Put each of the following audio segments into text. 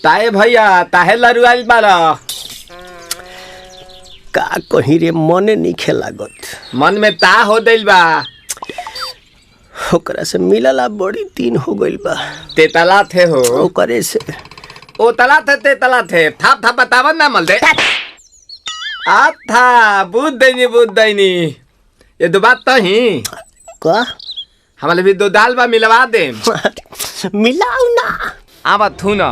ताए भैया ताहे लरुआल बारा का कहीं रे मने नहीं लागत। मन में ता हो दिल बा ओकरा से मिलला बड़ी दिन हो गइल बा। ते तला थे हो ओकरे से ओ तला थे ते तला थे थाप थाप बतावन ना मल दे आ था बुद्ध दैनी ये दो बात तो ही का हमारे भी दो दाल बा मिलवा दे मिलाऊ ना आवा थू ना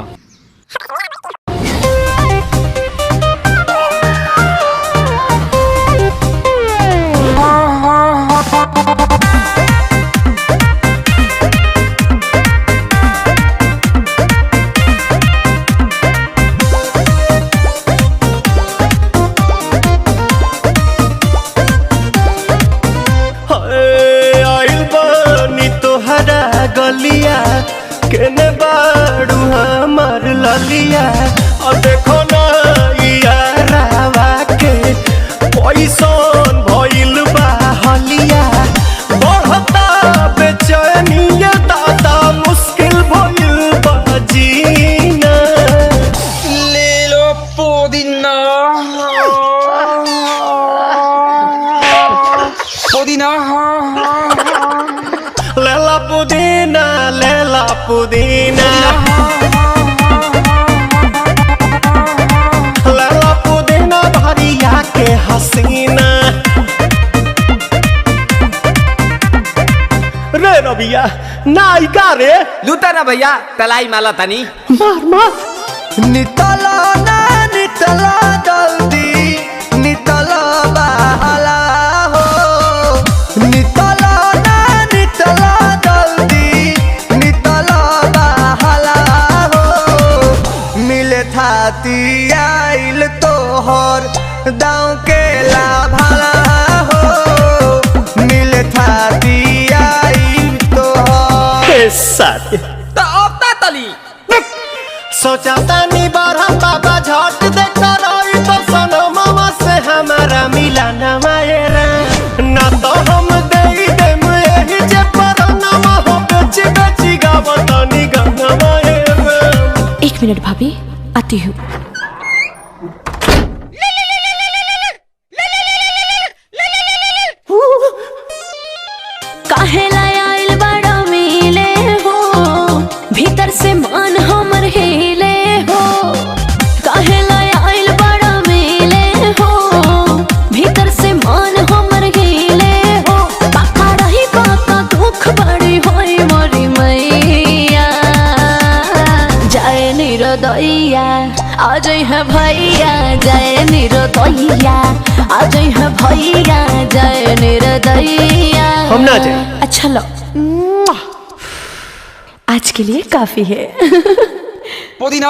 गलिया केने बाड़ू हमार ललिया और देखो ना यारावा के पैसन भइल बा हलिया बढ़ता बेचैनिया दादा मुश्किल भइल बा जीना ले लो पुदीना पुदीना लेला पुदीना लेला पुदीना भरिया के हसीना रे रबिया नायिका रे लूटा ना भैया तलाई माला तनी मार मार नितला ना नितला जल्दी नितला बहाला हो नितला ना नितला थाती आइल तोहर दाँव के लाभाला हो मिले थाती आइल तोहर साथ तो अब ता तली सोचा तानी बरहम बाबा झट देखता रही तो सनो मामा से हमारा मिला न मायरा ना तो हम दे देम यही जे पर नामा हो बेची बेची गावतानी गंगा मायरा। 1 मिनट भाभी आती हूँ। काहेला आइल बड़ा मिले हो भीतर से मान हमर हिले हो काहेला आइल बड़ा मिले हो भीतर से मान हमर हिले हो पाका रही पाका दुख बड़ी होई मोरी मैया जाए निरोदैया आज है भैया जय निरोदैया आज है भैया जय निरोदैया हम ना जाए। अच्छा लो आज के लिए काफी है पुदीना